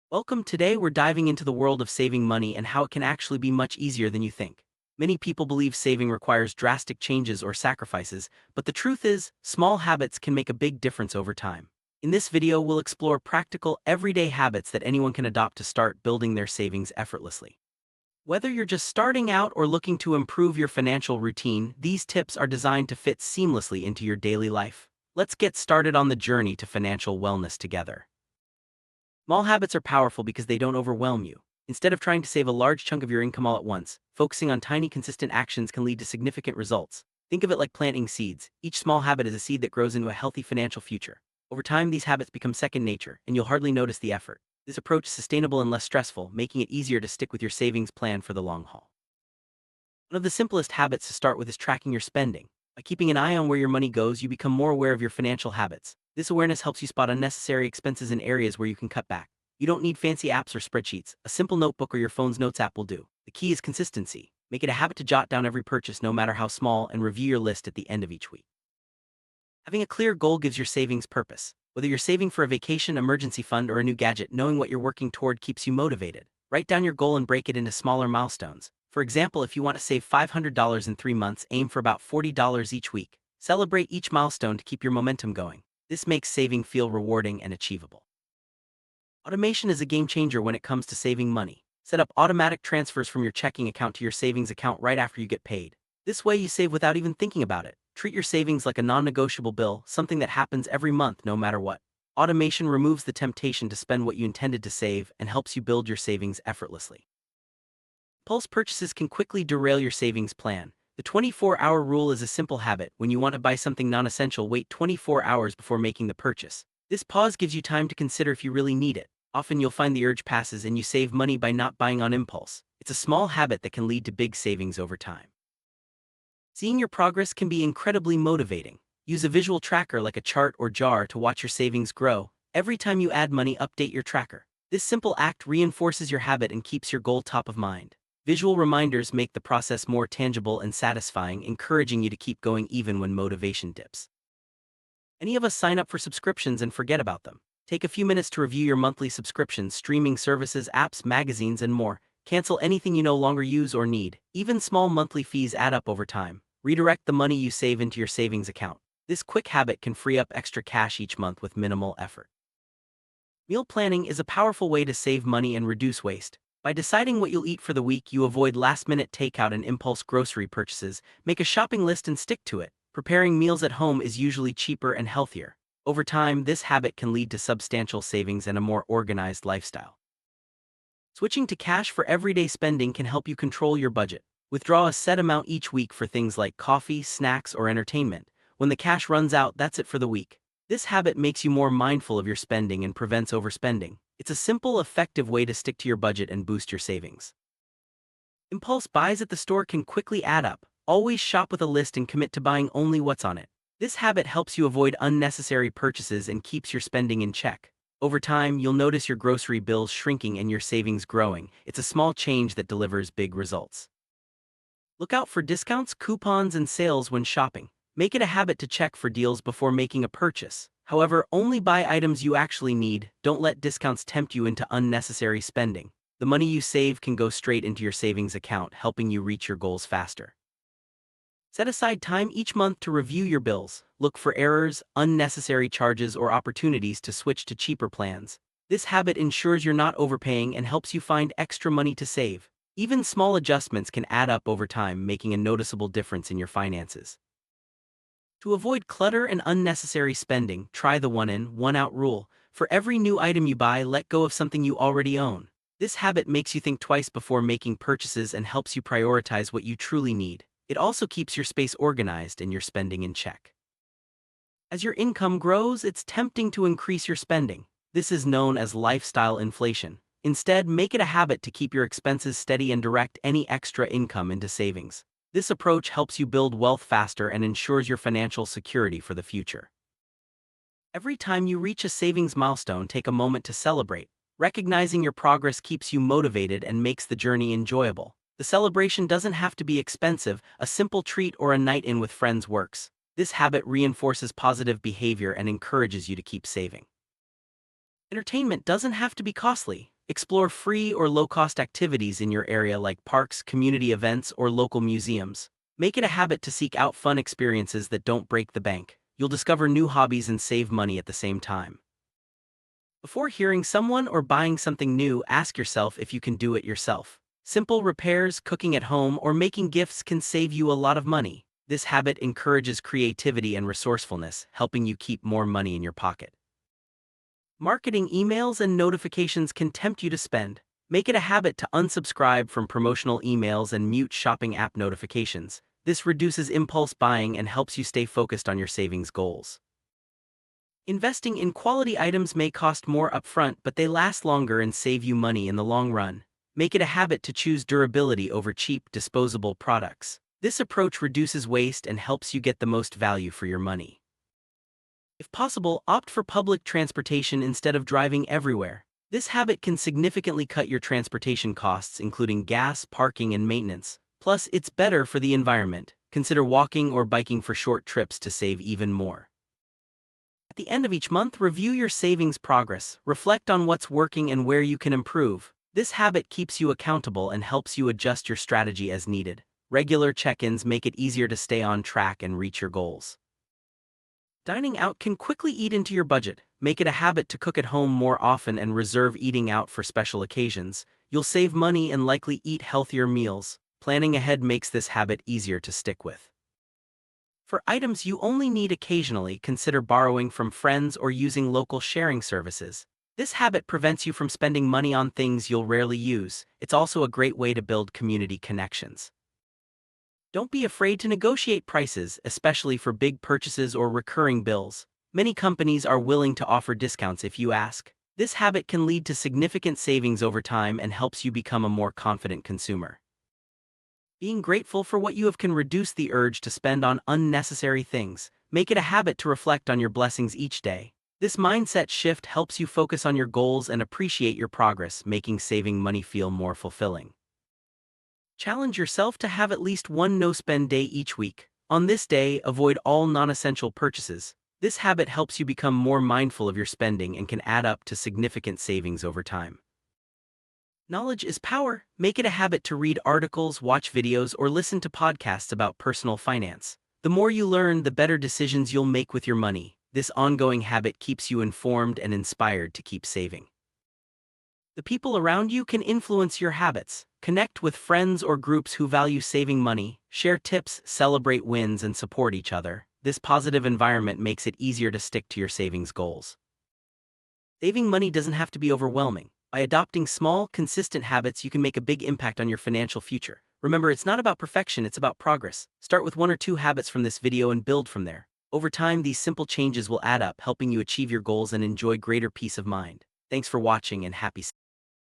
Welcome. Today we're diving into the world of saving money and how it can actually be much easier than you think. Many people believe saving requires drastic changes or sacrifices, but the truth is, small habits can make a big difference over time. In this video, we'll explore practical, everyday habits that anyone can adopt to start building their savings effortlessly. Whether you're just starting out or looking to improve your financial routine, these tips are designed to fit seamlessly into your daily life. Let's get started on the journey to financial wellness together. Small habits are powerful because they don't overwhelm you. Instead of trying to save a large chunk of your income all at once, focusing on tiny consistent actions can lead to significant results. Think of it like planting seeds. Each small habit is a seed that grows into a healthy financial future. Over time, these habits become second nature, and you'll hardly notice the effort. This approach is sustainable and less stressful, making it easier to stick with your savings plan for the long haul. One of the simplest habits to start with is tracking your spending. By keeping an eye on where your money goes, you become more aware of your financial habits. This awareness helps you spot unnecessary expenses in areas where you can cut back. You don't need fancy apps or spreadsheets. A simple notebook or your phone's notes app will do. The key is consistency. Make it a habit to jot down every purchase, no matter how small, and review your list at the end of each week. Having a clear goal gives your savings purpose. Whether you're saving for a vacation, emergency fund, or a new gadget, knowing what you're working toward keeps you motivated. Write down your goal and break it into smaller milestones. For example, if you want to save $500 in 3 months, aim for about $40 each week. Celebrate each milestone to keep your momentum going. This makes saving feel rewarding and achievable. Automation is a game changer when it comes to saving money. Set up automatic transfers from your checking account to your savings account right after you get paid. This way you save without even thinking about it. Treat your savings like a non-negotiable bill, something that happens every month no matter what. Automation removes the temptation to spend what you intended to save and helps you build your savings effortlessly. Impulse purchases can quickly derail your savings plan. The 24-hour rule is a simple habit. When you want to buy something non-essential, wait 24 hours before making the purchase. This pause gives you time to consider if you really need it. Often you'll find the urge passes and you save money by not buying on impulse. It's a small habit that can lead to big savings over time. Seeing your progress can be incredibly motivating. Use a visual tracker like a chart or jar to watch your savings grow. Every time you add money, update your tracker. This simple act reinforces your habit and keeps your goal top of mind. Visual reminders make the process more tangible and satisfying, encouraging you to keep going even when motivation dips. Any of us sign up for subscriptions and forget about them. Take a few minutes to review your monthly subscriptions, streaming services, apps, magazines, and more. Cancel anything you no longer use or need. Even small monthly fees add up over time. Redirect the money you save into your savings account. This quick habit can free up extra cash each month with minimal effort. Meal planning is a powerful way to save money and reduce waste. By deciding what you'll eat for the week, you avoid last-minute takeout and impulse grocery purchases. Make a shopping list and stick to it. Preparing meals at home is usually cheaper and healthier. Over time, this habit can lead to substantial savings and a more organized lifestyle. Switching to cash for everyday spending can help you control your budget. Withdraw a set amount each week for things like coffee, snacks, or entertainment. When the cash runs out, that's it for the week. This habit makes you more mindful of your spending and prevents overspending. It's a simple, effective way to stick to your budget and boost your savings. Impulse buys at the store can quickly add up. Always shop with a list and commit to buying only what's on it. This habit helps you avoid unnecessary purchases and keeps your spending in check. Over time, you'll notice your grocery bills shrinking and your savings growing. It's a small change that delivers big results. Look out for discounts, coupons, and sales when shopping. Make it a habit to check for deals before making a purchase. However, only buy items you actually need. Don't let discounts tempt you into unnecessary spending. The money you save can go straight into your savings account, helping you reach your goals faster. Set aside time each month to review your bills. Look for errors, unnecessary charges, or opportunities to switch to cheaper plans. This habit ensures you're not overpaying and helps you find extra money to save. Even small adjustments can add up over time, making a noticeable difference in your finances. To avoid clutter and unnecessary spending, try the one-in, one-out rule. For every new item you buy, let go of something you already own. This habit makes you think twice before making purchases and helps you prioritize what you truly need. It also keeps your space organized and your spending in check. As your income grows, it's tempting to increase your spending. This is known as lifestyle inflation. Instead, make it a habit to keep your expenses steady and direct any extra income into savings. This approach helps you build wealth faster and ensures your financial security for the future. Every time you reach a savings milestone, take a moment to celebrate. Recognizing your progress keeps you motivated and makes the journey enjoyable. The celebration doesn't have to be expensive. A simple treat or a night in with friends works. This habit reinforces positive behavior and encourages you to keep saving. Entertainment doesn't have to be costly. Explore free or low-cost activities in your area like parks, community events, or local museums. Make it a habit to seek out fun experiences that don't break the bank. You'll discover new hobbies and save money at the same time. Before hearing someone or buying something new, ask yourself if you can do it yourself. Simple repairs, cooking at home, or making gifts can save you a lot of money. This habit encourages creativity and resourcefulness, helping you keep more money in your pocket. Marketing emails and notifications can tempt you to spend. Make it a habit to unsubscribe from promotional emails and mute shopping app notifications. This reduces impulse buying and helps you stay focused on your savings goals. Investing in quality items may cost more upfront, but they last longer and save you money in the long run. Make it a habit to choose durability over cheap, disposable products. This approach reduces waste and helps you get the most value for your money. If possible, opt for public transportation instead of driving everywhere. This habit can significantly cut your transportation costs, including gas, parking, and maintenance. Plus, it's better for the environment. Consider walking or biking for short trips to save even more. At the end of each month, review your savings progress, reflect on what's working and where you can improve. This habit keeps you accountable and helps you adjust your strategy as needed. Regular check-ins make it easier to stay on track and reach your goals. Dining out can quickly eat into your budget. Make it a habit to cook at home more often and reserve eating out for special occasions. You'll save money and likely eat healthier meals. Planning ahead makes this habit easier to stick with. For items you only need occasionally, consider borrowing from friends or using local sharing services. This habit prevents you from spending money on things you'll rarely use. It's also a great way to build community connections. Don't be afraid to negotiate prices, especially for big purchases or recurring bills. Many companies are willing to offer discounts if you ask. This habit can lead to significant savings over time and helps you become a more confident consumer. Being grateful for what you have can reduce the urge to spend on unnecessary things. Make it a habit to reflect on your blessings each day. This mindset shift helps you focus on your goals and appreciate your progress, making saving money feel more fulfilling. Challenge yourself to have at least one no-spend day each week. On this day, avoid all non-essential purchases. This habit helps you become more mindful of your spending and can add up to significant savings over time. Knowledge is power. Make it a habit to read articles, watch videos, or listen to podcasts about personal finance. The more you learn, the better decisions you'll make with your money. This ongoing habit keeps you informed and inspired to keep saving. The people around you can influence your habits. Connect with friends or groups who value saving money, share tips, celebrate wins, and support each other. This positive environment makes it easier to stick to your savings goals. Saving money doesn't have to be overwhelming. By adopting small, consistent habits, you can make a big impact on your financial future. Remember, it's not about perfection, it's about progress. Start with 1 or 2 habits from this video and build from there. Over time, these simple changes will add up, helping you achieve your goals and enjoy greater peace of mind. Thanks for watching and happy